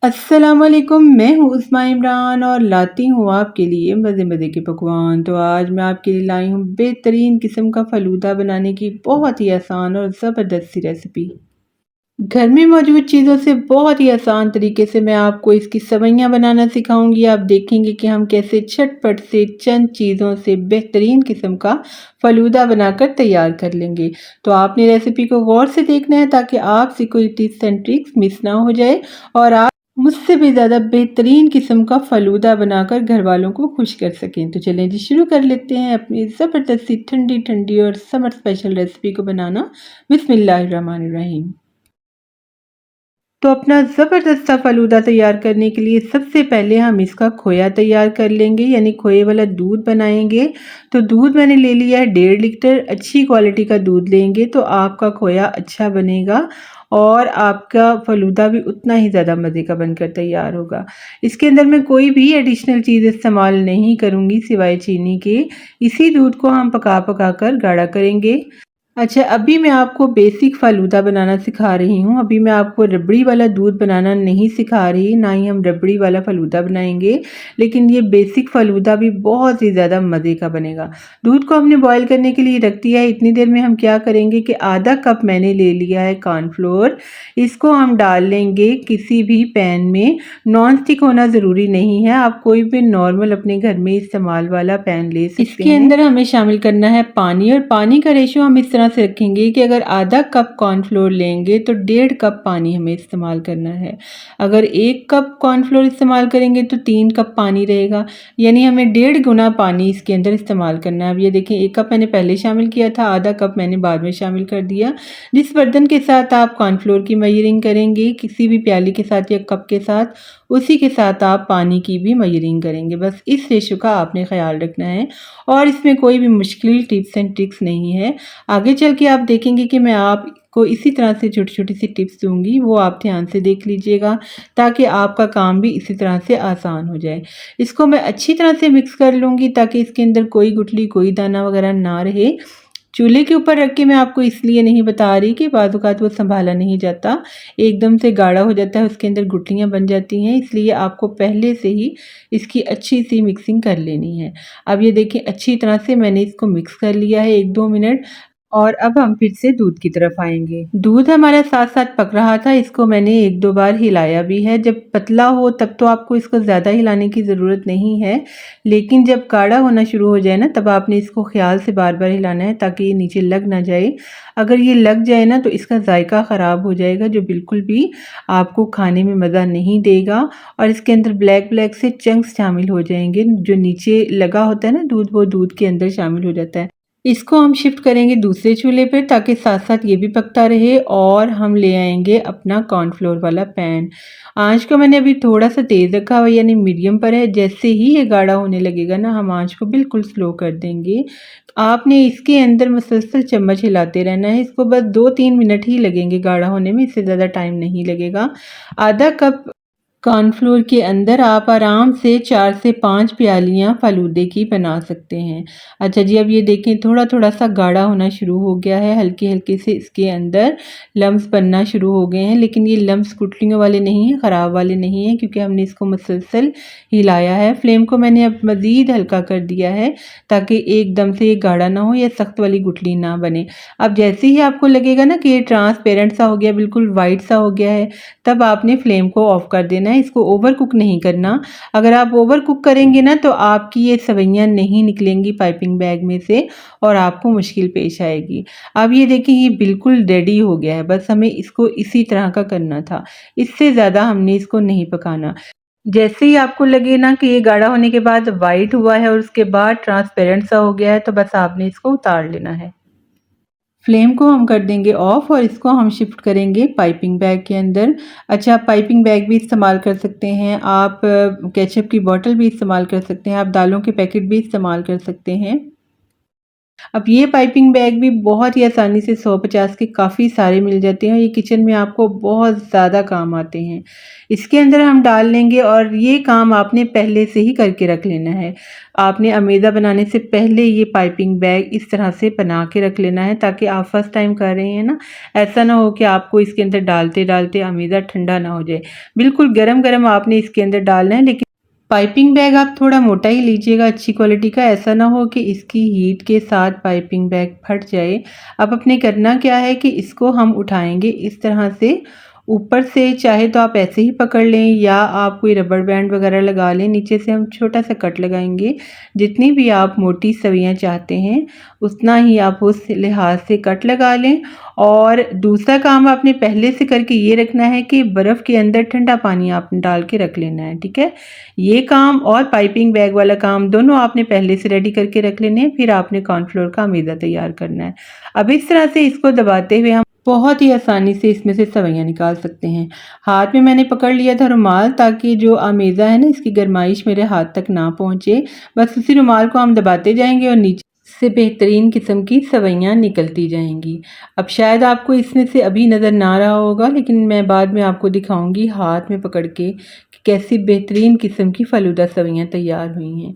अस्सलामुअलैकुम, मैं हूँ उस्मा इमरान और लाती हूँ आपके लिए मज़े-मज़े के पकवान। तो आज मैं आपके लिए लाई हूँ बेहतरीन किस्म का फ़लूदा बनाने की बहुत ही आसान और ज़बरदस्त सी रेसिपी। घर में मौजूद चीज़ों से बहुत ही आसान तरीके से मैं आपको इसकी सेवइयाँ बनाना सिखाऊँगी। आप देखेंगे कि हम कैसे झटपट से चंद चीज़ों से बेहतरीन किस्म का फ़लूदा बनाकर तैयार कर लेंगे। तो आपने रेसिपी को गौर से देखना है ताकि आपसे कोई टिप्स एंड ट्रिक्स मिस ना हो जाए और आप मुझसे भी ज़्यादा बेहतरीन किस्म का फ़लूदा बनाकर घरवालों को खुश कर सकें। तो चलें जी शुरू कर लेते हैं अपनी ज़बरदस्त सी ठंडी-ठंडी और समर स्पेशल रेसिपी को बनाना। बिस्मिल्लाहिर्रहमानिर्रहीम। तो अपना ज़बरदस्त सा फ़लूदा तैयार करने के लिए सबसे पहले हम इसका खोया तैयार कर लेंगे, यानी खोए वाला दूध बनाएँगे। तो दूध मैंने ले लिया है 1.5 लीटर, अच्छी क्वालिटी का दूध लेंगे तो आपका खोया अच्छा बनेगा और आपका फ़लूदा भी उतना ही ज़्यादा मज़े का बनकर तैयार होगा। इसके अंदर मैं कोई भी एडिशनल चीज़ इस्तेमाल नहीं करूँगी सिवाय चीनी के। इसी दूध को हम पका-पका कर गाढ़ा करेंगे। अच्छा, अभी मैं आपको बेसिक फ़ालूदा बनाना सिखा रही हूँ। अभी मैं आपको रबड़ी वाला दूध बनाना नहीं सिखा रही, ना ही हम रबड़ी वाला फ़ालूदा बनाएँगे। लेकिन ये बेसिक फ़ालूदा भी बहुत ही ज़्यादा मज़े का बनेगा। दूध को हमने बॉयल करने के लिए रख दिया है। इतनी देर में हम क्या करेंगे कि आधा कप मैंने ले लिया है कॉर्नफ्लोर। इसको हम डाल लेंगे किसी भी पैन में। नॉन स्टिक होना ज़रूरी नहीं है, आप कोई भी नॉर्मल अपने घर में इस्तेमाल वाला पैन ले सकते हैं। इसके अंदर हमें शामिल करना है पानी और पानी का रेशियो हम इस तरह से रखेंगे कि अगर आधा कप कॉर्नफ्लोर लेंगे तो 1.5 कप पानी हमें इस्तेमाल करना है। अगर 1 कप कॉर्नफ्लोर इस्तेमाल करेंगे तो 3 कप पानी रहेगा, यानी हमें 1.5 गुना पानी इसके अंदर इस्तेमाल करना है। अब ये देखें 1 कप मैंने पहले शामिल किया था, आधा कप मैंने बाद में शामिल कर दिया। जिस बर्तन के साथ आप कॉर्नफ्लोर की मेजरिंग करेंगे, किसी भी प्याली के साथ या कप के साथ, उसी के साथ आप पानी की भी मेजरिंग करेंगे। बस इस रेशियो का आपने ख्याल रखना है और इसमें कोई भी मुश्किल टिप्स एंड ट्रिक्स नहीं है। आगे चल के आप देखेंगे कि मैं आपको इसी तरह से छोटी-छोटी सी टिप्स दूँगी, वो आप ध्यान से देख लीजिएगा ताकि आपका काम भी इसी तरह से आसान हो जाए। इसको मैं अच्छी तरह से मिक्स कर लूँगी ताकि इसके अंदर कोई गुठली, कोई दाना वगैरह ना रहे। चूल्हे के ऊपर रख के मैं आपको इसलिए नहीं बता रही कि बाज़ औक़ात वो सँभाला नहीं जाता, एकदम से गाढ़ा हो जाता है, उसके अंदर गुठलियाँ बन जाती हैं, इसलिए आपको पहले से ही इसकी अच्छी-सी मिक्सिंग कर लेनी है। अब ये देखिए अच्छी तरह से मैंने इसको मिक्स कर लिया है 1-2 मिनट और अब हम फिर से दूध की तरफ आएँगे। दूध हमारा साथ-साथ पक रहा था, इसको मैंने 1-2 बार हिलाया भी है। जब पतला हो तब तो आपको इसको ज़्यादा हिलाने की ज़रूरत नहीं है, लेकिन जब गाढ़ा होना शुरू हो जाए ना तब आपने इसको ख़्याल से बार-बार हिलाना है ताकि ये नीचे लग ना जाए। अगर ये लग जाए ना तो इसका ज़ायका ख़राब हो जाएगा, जो बिल्कुल भी आपको खाने में मज़ा नहीं देगा और इसके अंदर ब्लैक-ब्लैक से चंक्स शामिल हो जाएँगे। जो नीचे लगा होता है ना दूध, वो दूध के अंदर शामिल हो जाता है। इसको हम शिफ्ट करेंगे दूसरे चूल्हे पे ताकि साथ-साथ ये भी पकता रहे और हम ले आएँगे अपना कॉर्नफ्लोर वाला पैन। आँच को मैंने अभी थोड़ा-सा तेज़ रखा हुआ है यानी मीडियम पर है। जैसे ही ये गाढ़ा होने लगेगा ना हम आँच को बिल्कुल स्लो कर देंगे। आपने इसके अंदर मुसलसल चम्मच हिलाते रहना है। इसको बस 2-3 मिनट ही लगेंगे गाढ़ा होने में, इससे ज़्यादा टाइम नहीं लगेगा। आधा कप कॉर्नफ्लोर के अंदर आप आराम से 4 से 5 प्यालियाँ फ़ालूदे की बना सकते हैं। अच्छा जी, अब ये देखें थोड़ा-थोड़ा सा गाढ़ा होना शुरू हो गया है, हल्के-हल्के से इसके अंदर लम्स बनना शुरू हो गए हैं, लेकिन ये लम्स गुठलियों वाले नहीं हैं, ख़राब वाले नहीं हैं क्योंकि हमने इसको मुसलसल हिलाया है। फ्लेम को मैंने अब मज़ीद हल्का कर दिया है ताकि एकदम से ये गाढ़ा ना हो या सख्त वाली गुठली ना बने। अब जैसे ही आपको लगेगा ना कि ये ट्रांसपेरेंट सा हो गया, बिल्कुल वाइट सा हो गया है, तब आपने फ्लेम को ऑफ़ कर देना है। इसको ओवर कुक नहीं करना। अगर आप ओवर कुक करेंगे ना तो आपकी ये सेवइयाँ नहीं निकलेंगी पाइपिंग बैग में से और आपको मुश्किल पेश आएगी। अब ये देखिए ये बिल्कुल रेडी हो गया है, बस हमें इसको इसी तरह का करना था। इससे ज़्यादा हमने इसको नहीं पकाना। जैसे ही आपको लगे ना कि ये गाढ़ा होने के बाद वाइट हुआ है और उसके बाद ट्रांसपेरेंट सा हो गया है तो बस आपने इसको उतार लेना है। फ्लेम को हम कर देंगे ऑफ और इसको हम शिफ्ट करेंगे पाइपिंग बैग के अंदर। अच्छा, आप पाइपिंग बैग भी इस्तेमाल कर सकते हैं, आप केचप की बॉटल भी इस्तेमाल कर सकते हैं, आप दालों के पैकेट भी इस्तेमाल कर सकते हैं। अब ये पाइपिंग बैग भी बहुत ही आसानी से 150 के काफ़ी सारे मिल जाते हैं और ये किचन में आपको बहुत ज़्यादा काम आते हैं। इसके अंदर हम डाल लेंगे और ये काम आपने पहले से ही करके रख लेना है। आपने अमेज़ा बनाने से पहले ये पाइपिंग बैग इस तरह से बना के रख लेना है ताकि आप फर्स्ट टाइम कर रहे हैं ना, ऐसा ना हो कि आपको इसके अंदर डालते-डालते अमेज़ा ठंडा ना हो जाए। बिल्कुल गरम-गरम आपने इसके अंदर डालना है, लेकिन पाइपिंग बैग आप थोड़ा मोटा ही लीजिएगा, अच्छी क्वालिटी का, ऐसा ना हो कि इसकी हीट के साथ पाइपिंग बैग फट जाए। अब आपने करना क्या है कि इसको हम उठाएँगे इस तरह से ऊपर से, चाहे तो आप ऐसे ही पकड़ लें या आप कोई रबड़ बैंड वगैरह लगा लें। नीचे से हम छोटा-सा कट लगाएँगे। जितनी भी आप मोटी सवियाँ चाहते हैं, उतना ही आप उस लिहाज से कट लगा लें। और दूसरा काम आपने पहले से करके ये रखना है कि बर्फ़ के अंदर ठंडा पानी आपने डाल के रख लेना है, ठीक है? ये काम और पाइपिंग बैग वाला काम दोनों आपने पहले से रेडी करके रख लेने हैं, फिर आपने कॉर्नफ्लोर का अमेज़ा तैयार करना है। अब इस तरह से इसको दबाते हुए हम बहुत ही आसानी से इसमें से सवैयाँ निकाल सकते हैं। हाथ में मैंने पकड़ लिया था रुमाल, ताकि जो अमेज़ा है ना, इसकी गरमाइश मेरे हाथ तक ना पहुँचे। बस उसी रुमाल को हम दबाते जाएँगे और नीचे से बेहतरीन किस्म की सवैयाँ निकलती जाएँगी। अब शायद आपको इसमें से अभी नज़र ना आ रहा होगा, लेकिन मैं बाद में आपको दिखाऊँगी हाथ में पकड़ के कि कैसी बेहतरीन किस्म की फ़ालूदा सवैयाँ तैयार हुई हैं।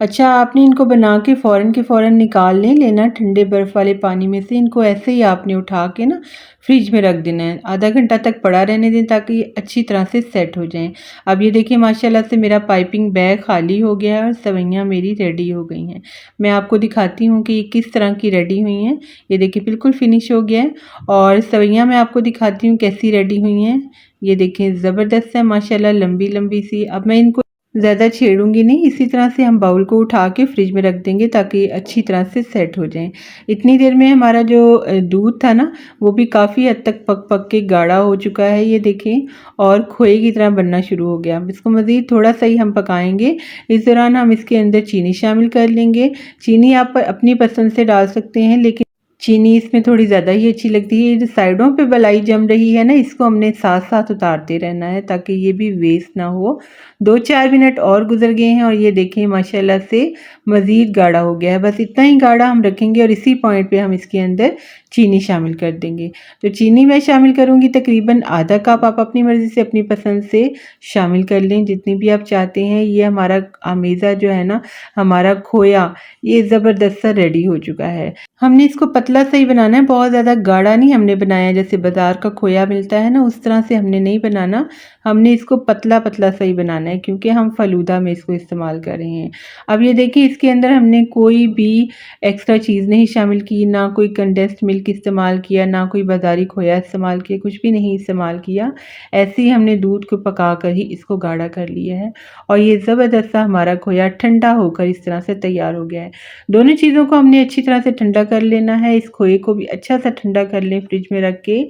अच्छा, आपने इनको बना के फ़ौरन के फ़ौरन निकाल लेना ठंडे बर्फ़ वाले पानी में से। इनको ऐसे ही आपने उठा के ना फ्रिज में रख देना है। आधा घंटा तक पड़ा रहने दें ताकि ये अच्छी तरह से सेट हो जाएँ। अब ये देखिए माशाल्लाह से मेरा पाइपिंग बैग खाली हो गया है और सवैयाँ मेरी रेडी हो गई हैं। मैं आपको दिखाती हूँ कि ये किस तरह की रेडी हुई हैं। ये देखिए बिल्कुल फ़िनिश हो गया है और सवैयाँ मैं आपको दिखाती हूँ कैसी रेडी हुई हैं। ये देखें ज़बरदस्त है माशाल्लाह, लंबी-लंबी सी। अब मैं इनको ज़्यादा छेड़ूँगी नहीं, इसी तरह से हम बाउल को उठा के फ्रिज में रख देंगे ताकि अच्छी तरह से सेट हो जाएँ। इतनी देर में हमारा जो दूध था ना, वो भी काफ़ी हद तक पक-पक के गाढ़ा हो चुका है, ये देखें, और खोए की तरह बनना शुरू हो गया। अब इसको मज़ीद थोड़ा-सा ही हम पकाएँगे। इस दौरान हम इसके अंदर चीनी शामिल कर लेंगे। चीनी आप अपनी पसंद से डाल सकते हैं, लेकिन चीनी इसमें थोड़ी ज़्यादा ही अच्छी लगती है। ये जो साइडों पे बलाई जम रही है ना, इसको हमने साथ-साथ उतारते रहना है ताकि ये भी वेस्ट ना हो। 2-4 मिनट और गुज़र गए हैं और ये देखें माशाल्लाह से मज़ीद गाढ़ा हो गया है। बस इतना ही गाढ़ा हम रखेंगे और इसी पॉइंट पे हम इसके अंदर चीनी शामिल कर देंगे। तो चीनी मैं शामिल करूँगी तकरीबन आधा कप, आप अपनी मर्ज़ी से अपनी पसंद से शामिल कर लें जितनी भी आप चाहते हैं। ये हमारा अमेज़ा जो है ना, हमारा खोया, ये ज़बरदस्त सा रेडी हो चुका है। हमने इसको पतला सा ही बनाना है, बहुत ज़्यादा गाढ़ा नहीं हमने बनाया। जैसे बाज़ार का खोया मिलता है ना, उस तरह से हमने नहीं बनाना। हमने इसको पतला-पतला सा ही बनाना है क्योंकि हम फ़ालूदा में इसको इस्तेमाल कर रहे हैं। अब ये देखिए इसके अंदर हमने कोई भी एक्स्ट्रा चीज़ नहीं शामिल की, ना कोई कंडेंस्ड मिल्क इस्तेमाल किया, ना कोई बाज़ारी खोया इस्तेमाल किया, कुछ भी नहीं इस्तेमाल किया। ऐसे ही हमने दूध को पका कर ही इसको गाढ़ा कर लिया है और ये ज़बरदस्त सा हमारा खोया ठंडा होकर इस तरह से तैयार हो गया है। दोनों चीज़ों को हमने अच्छी तरह से ठंडा कर लेना है। इस खोए को भी अच्छा सा ठंडा कर लें फ्रिज में रख के,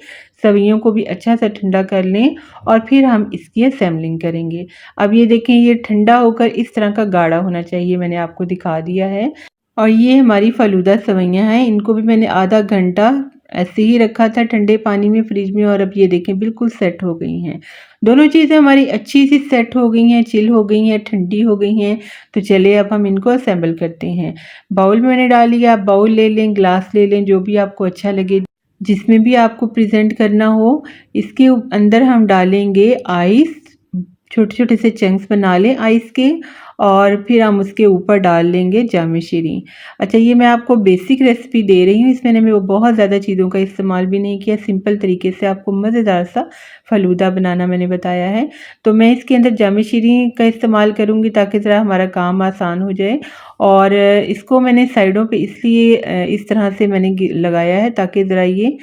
सवियों को भी अच्छा सा ठंडा कर लें और फिर हम इसकी असेंबलिंग करेंगे। अब ये देखें, ये ठंडा होकर इस तरह का गाढ़ा होना चाहिए, मैंने आपको दिखा दिया है। और ये हमारी फ़ालूदा सवैयाँ हैं, इनको भी मैंने आधा घंटा ऐसे ही रखा था ठंडे पानी में फ्रिज में और अब ये देखें बिल्कुल सेट हो गई हैं। दोनों चीज़ें हमारी अच्छी सी सेट हो गई हैं, चिल हो गई हैं, ठंडी हो गई हैं। तो चलिए अब हम इनको असेंबल करते हैं। बाउल में मैंने डाल लिया, आप बाउल ले लें, ग्लास ले लें, जो भी आपको अच्छा लगे, जिसमें भी आपको प्रेज़ेंट करना हो। इसके अंदर हम डालेंगे आइस, छोटे-छोटे से चंक्स बना लें आइस के और फिर हम उसके ऊपर डाल लेंगे जाम शीरी। अच्छा, ये मैं आपको बेसिक रेसिपी दे रही हूँ, इसमें मैंने वो बहुत ज़्यादा चीज़ों का इस्तेमाल भी नहीं किया, सिंपल तरीके से आपको मज़ेदार सा फ़ालूदा बनाना मैंने बताया है। तो मैं इसके अंदर जाम शीरी का इस्तेमाल करूँगी ताकि ज़रा हमारा काम आसान हो जाए और इसको मैंने साइडों पे इसलिए इस तरह से मैंने लगाया है ताकि ज़रा ये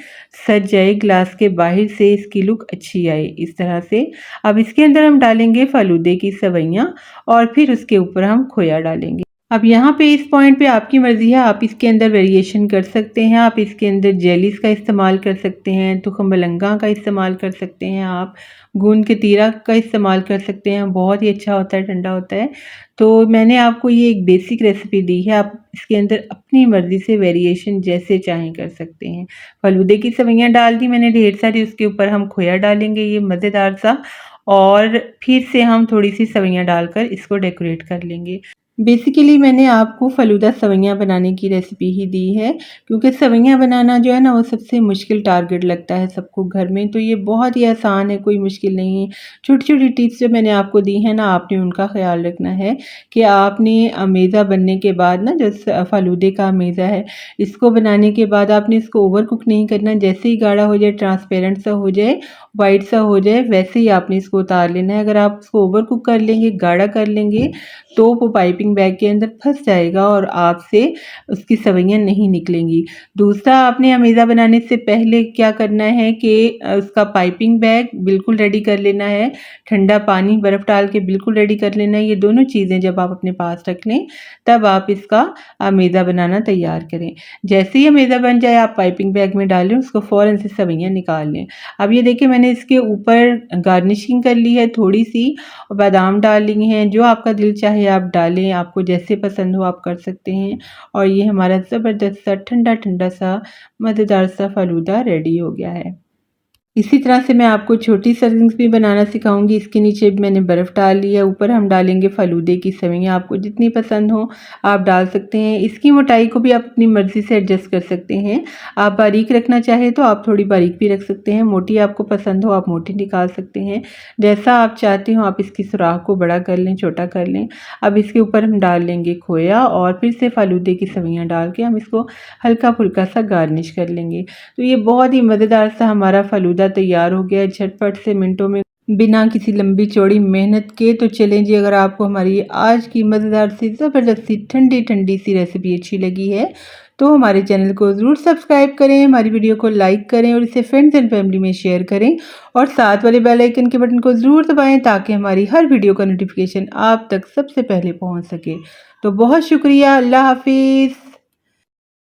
सज जाए, ग्लास के बाहर से इसकी लुक अच्छी आए इस तरह से। अब इसके अंदर हम डालेंगे फ़ालूदे की सवैयाँ और फिर उसके ऊपर हम खोया डालेंगे। अब यहाँ पे इस पॉइंट पे आपकी मर्ज़ी है, आप इसके अंदर वेरिएशन कर सकते हैं। आप इसके अंदर जेलीज़ का इस्तेमाल कर सकते हैं, तुख़्म मलंगा का इस्तेमाल कर सकते हैं, आप गूंद के तीरा का इस्तेमाल कर सकते हैं, बहुत ही अच्छा होता है, ठंडा होता है। तो मैंने आपको ये एक बेसिक रेसिपी दी है, आप इसके अंदर अपनी मर्ज़ी से वेरिएशन जैसे चाहें कर सकते हैं। फ़ालूदे की सवैयाँ डाल दी मैंने ढेर सारी, उसके ऊपर हम खोया डालेंगे ये मज़ेदार सा और फिर से हम थोड़ी-सी सवैयाँ डालकर इसको डेकोरेट कर लेंगे। बेसिकली मैंने आपको फ़लूदा सवइयाँ बनाने की रेसिपी ही दी है, क्योंकि सवइयाँ बनाना जो है ना वो सबसे मुश्किल टारगेट लगता है सबको घर में, तो ये बहुत ही आसान है, कोई मुश्किल नहीं है। छोटी-छोटी टिप्स जो मैंने आपको दी हैं ना, आपने उनका ख़्याल रखना है कि आपने मेज़ा बनने के बाद ना, जो फ़लूदे का मेज़ा है, इसको बनाने के बाद आपने इसको ओवर कुक नहीं करना। जैसे ही गाढ़ा हो जाए, ट्रांसपेरेंट सा हो जाए, व्हाइट सा हो जाए, वैसे ही आपने इसको उतार लेना है। अगर आप इसको ओवर कुक कर लेंगे, गाढ़ा कर लेंगे, तो वो पाइपिंग बैग के अंदर फँस जाएगा और आपसे उसकी सवइयाँ नहीं निकलेंगी। दूसरा, आपने अमेज़ा बनाने से पहले क्या करना है कि उसका पाइपिंग बैग बिल्कुल रेडी कर लेना है। ठंडा पानी, बर्फ़ डाल के बिल्कुल रेडी कर लेना है। ये दोनों चीज़ें जब आप अपने पास रख लें, तब आप इसका अमेज़ा बनाना तैयार करें। जैसे ही अमेज़ा बन जाए, आप पाइपिंग बैग में डालें, उसको फ़ौरन से सवइयाँ निकाल लें। अब ये देखिए, मैंने इसके ऊपर गार्निशिंग कर ली है थोड़ी-सी, बादाम डाल लिए हैं। जो आपका दिल चाहे आप डालें, आपको जैसे पसंद हो आप कर सकते हैं। और ये हमारा ज़बरदस्त सा ठंडा-ठंडा सा मज़ेदार सा फ़लूदा रेडी हो गया है। इसी तरह से मैं आपको छोटी सर्विंग्स भी बनाना सिखाऊँगी। इसके नीचे भी मैंने बर्फ़ डाल ली है, ऊपर हम डालेंगे फ़लूदे की सवइयाँ, आपको जितनी पसंद हो आप डाल सकते हैं। इसकी मोटाई को भी आप अपनी मर्ज़ी से एडजस्ट कर सकते हैं। आप बारीक रखना चाहें तो आप थोड़ी बारीक भी रख सकते हैं, मोटी आपको पसंद हो आप मोटी निकाल सकते हैं। जैसा आप चाहते हो आप इसकी सुराख को बड़ा कर लें, छोटा कर लें। अब इसके ऊपर हम डाल लेंगे खोया और फिर से फ़लूदे की सवइयाँ डाल के हम इसको हल्का-फुल्का सा गार्निश कर लेंगे। तो ये बहुत ही मज़ेदार सा हमारा फ़लूदा तैयार हो गया है झटपट से, मिनटों में, बिना किसी लंबी चौड़ी मेहनत के। तो चलें जी, अगर आपको हमारी आज की मज़ेदार सी ज़बरदस्त सी ठंडी-ठंडी सी रेसिपी अच्छी लगी है, तो हमारे चैनल को ज़रूर सब्सक्राइब करें, हमारी वीडियो को लाइक करें और इसे फ्रेंड्स एंड फैमिली में शेयर करें और साथ वाले बेल आइकन के बटन को ज़रूर दबाएँ ताकि हमारी हर वीडियो का नोटिफ़िकेशन आप तक सबसे पहले पहुँच सके। तो बहुत शुक्रिया, अल्लाह हाफ़िज़।